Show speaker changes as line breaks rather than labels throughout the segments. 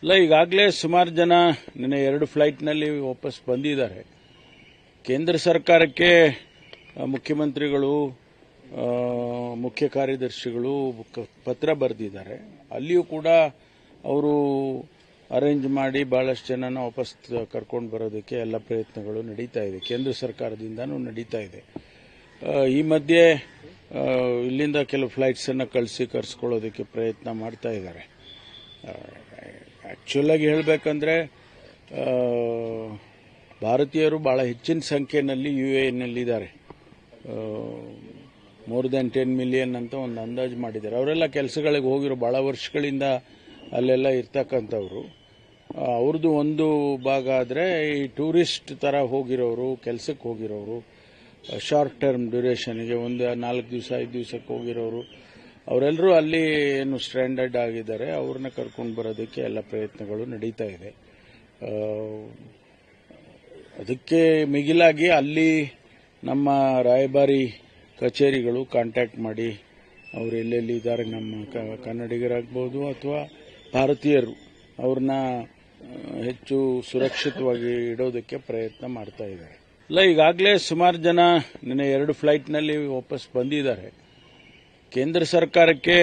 ಇಲ್ಲ, ಈಗಾಗಲೇ ಸುಮಾರು ಜನ ನಿನ್ನೆ 2 ಫ್ಲೈಟ್ನಲ್ಲಿ ವಾಪಸ್ ಬಂದಿದ್ದಾರೆ. ಕೇಂದ್ರ ಸರ್ಕಾರಕ್ಕೆ ಮುಖ್ಯಮಂತ್ರಿಗಳು, ಮುಖ್ಯ ಕಾರ್ಯದರ್ಶಿಗಳು ಪತ್ರ ಬರೆದಿದ್ದಾರೆ. ಅಲ್ಲಿಯೂ ಕೂಡ ಅವರು ಅರೇಂಜ್ ಮಾಡಿ ಬಹಳಷ್ಟು ಜನನ ವಾಪಸ್ ಕರ್ಕೊಂಡು ಬರೋದಕ್ಕೆ ಎಲ್ಲ ಪ್ರಯತ್ನಗಳು ನಡೀತಾ ಇದೆ. ಕೇಂದ್ರ ಸರ್ಕಾರದಿಂದನೂ ನಡೀತಾ ಇದೆ. ಈ ಮಧ್ಯೆ ಇಲ್ಲಿಂದ ಕೆಲವು ಫ್ಲೈಟ್ಸ್ ಅನ್ನು ಕರೆಸ್ಕೊಳ್ಳೋದಕ್ಕೆ ಪ್ರಯತ್ನ ಮಾಡ್ತಾ ಇದ್ದಾರೆ. ಆಕ್ಚುಲ್ ಆಗಿ ಹೇಳಬೇಕಂದ್ರೆ ಭಾರತೀಯರು ಬಹಳ ಹೆಚ್ಚಿನ ಸಂಖ್ಯೆಯಲ್ಲಿ ಯುಎಇನಲ್ಲಿದ್ದಾರೆ. ಮೋರ್ ದೆನ್ 10 ಮಿಲಿಯನ್ ಅಂತ ಒಂದು ಅಂದಾಜು ಮಾಡಿದ್ದಾರೆ. ಅವರೆಲ್ಲ ಕೆಲಸಗಳಿಗೆ ಹೋಗಿರೋ ಬಹಳ ವರ್ಷಗಳಿಂದ ಅಲ್ಲೆಲ್ಲ ಇರ್ತಕ್ಕಂಥವ್ರು. ಅವ್ರದ್ದು ಒಂದು ಭಾಗ ಆದರೆ ಈ ಟೂರಿಸ್ಟ್ ಥರ ಹೋಗಿರೋರು, ಕೆಲಸಕ್ಕೆ ಹೋಗಿರೋರು, ಶಾರ್ಟ್ ಟರ್ಮ್ ಡ್ಯೂರೇಷನ್ಗೆ ಒಂದು 4 ದಿವಸ 5 ದಿವಸಕ್ಕೆ ಹೋಗಿರೋರು, ಅವರೆಲ್ಲರೂ ಅಲ್ಲಿ ಏನು ಸ್ಟ್ಯಾಂಡರ್ಡ್ ಆಗಿದ್ದಾರೆ. ಅವ್ರನ್ನ ಕರ್ಕೊಂಡು ಬರೋದಕ್ಕೆ ಎಲ್ಲ ಪ್ರಯತ್ನಗಳು ನಡೀತಾ ಇದೆ. ಅದಕ್ಕೆ ಮಿಗಿಲಾಗಿ ಅಲ್ಲಿ ನಮ್ಮ ರಾಯಭಾರಿ ಕಚೇರಿಗಳು ಕಾಂಟ್ಯಾಕ್ಟ್ ಮಾಡಿ ಅವರು ಎಲ್ಲೆಲ್ಲಿ ಇದ್ದಾರೆ, ನಮ್ಮ ಕನ್ನಡಿಗರಾಗ್ಬೋದು ಅಥವಾ ಭಾರತೀಯರು, ಅವ್ರನ್ನ ಹೆಚ್ಚು ಸುರಕ್ಷಿತವಾಗಿ ಇಡೋದಕ್ಕೆ ಪ್ರಯತ್ನ ಮಾಡ್ತಾ ಇದ್ದಾರೆ. ಇಲ್ಲ, ಈಗಾಗಲೇ ಸುಮಾರು ಜನ ನಿನ್ನೆ 2 ಫ್ಲೈಟ್ನಲ್ಲಿ ವಾಪಸ್ ಬಂದಿದ್ದಾರೆ. ಕೇಂದ್ರ ಸರ್ಕಾರಕ್ಕೆ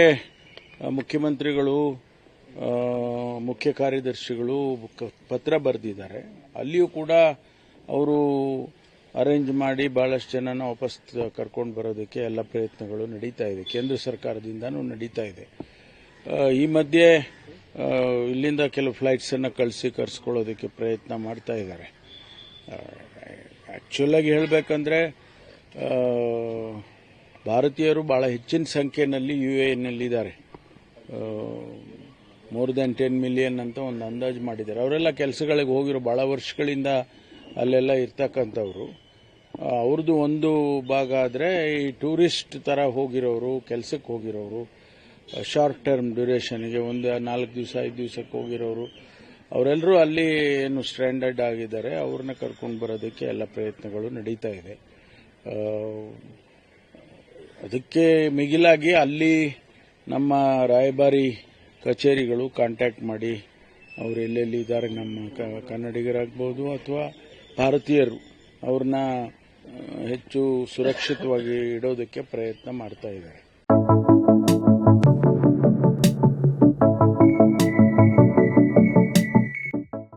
ಮುಖ್ಯಮಂತ್ರಿಗಳು, ಮುಖ್ಯ ಕಾರ್ಯದರ್ಶಿಗಳು ಪತ್ರ ಬರೆದಿದ್ದಾರೆ. ಅಲ್ಲಿಯೂ ಕೂಡ ಅವರು ಅರೇಂಜ್ ಮಾಡಿ ಬಹಳಷ್ಟು ಜನನ ವಾಪಸ್ ಕರ್ಕೊಂಡು ಬರೋದಕ್ಕೆ ಎಲ್ಲ ಪ್ರಯತ್ನಗಳು ನಡೀತಾ ಇದೆ. ಕೇಂದ್ರ ಸರ್ಕಾರದಿಂದನೂ ನಡೀತಾ ಇದೆ. ಈ ಮಧ್ಯೆ ಇಲ್ಲಿಂದ ಕೆಲವು ಫ್ಲೈಟ್ಸ್ ಅನ್ನು ಕರೆಸ್ಕೊಳ್ಳೋದಕ್ಕೆ ಪ್ರಯತ್ನ ಮಾಡ್ತಾ ಇದ್ದಾರೆ. ಆಕ್ಚುಲ್ ಆಗಿ ಹೇಳಬೇಕಂದ್ರೆ ಭಾರತೀಯರು ಬಹಳ ಹೆಚ್ಚಿನ ಸಂಖ್ಯೆಯಲ್ಲಿ ಯುಎಇನಲ್ಲಿದ್ದಾರೆ. ಮೋರ್ ದೆನ್ 10 ಮಿಲಿಯನ್ ಅಂತ ಒಂದು ಅಂದಾಜು ಮಾಡಿದ್ದಾರೆ. ಅವರೆಲ್ಲ ಕೆಲಸಗಳಿಗೆ ಹೋಗಿರೋ ಬಹಳ ವರ್ಷಗಳಿಂದ ಅಲ್ಲೆಲ್ಲ ಇರ್ತಕ್ಕಂಥವ್ರು. ಅವ್ರದ್ದು ಒಂದು ಭಾಗ ಆದರೆ ಈ ಟೂರಿಸ್ಟ್ ಥರ ಹೋಗಿರೋರು, ಕೆಲಸಕ್ಕೆ ಹೋಗಿರೋರು, ಶಾರ್ಟ್ ಟರ್ಮ್ ಡ್ಯೂರೇಷನ್ಗೆ ಒಂದು 4 ದಿವಸ 5 ದಿವಸಕ್ಕೆ ಹೋಗಿರೋರು, ಅವರೆಲ್ಲರೂ ಅಲ್ಲಿ ಏನು ಸ್ಟ್ಯಾಂಡರ್ಡ್ ಆಗಿದ್ದಾರೆ. ಅವ್ರನ್ನ ಕರ್ಕೊಂಡು ಬರೋದಕ್ಕೆ ಎಲ್ಲ ಪ್ರಯತ್ನಗಳು ನಡೀತಾ ಇದೆ. ಅದಕ್ಕೆ ಮಿಗಿಲಾಗಿ ಅಲ್ಲಿ ನಮ್ಮ ರಾಯಭಾರಿ ಕಚೇರಿಗಳು ಕಾಂಟ್ಯಾಕ್ಟ್ ಮಾಡಿ ಅವರು ಎಲ್ಲೆಲ್ಲಿ ಇದ್ದಾರೆ, ನಮ್ಮ ಕನ್ನಡಿಗರಾಗ್ಬೋದು ಅಥವಾ ಭಾರತೀಯರು, ಅವ್ರನ್ನ ಹೆಚ್ಚು ಸುರಕ್ಷಿತವಾಗಿ ಇಡೋದಕ್ಕೆ ಪ್ರಯತ್ನ ಮಾಡ್ತಾ ಇದ್ದಾರೆ.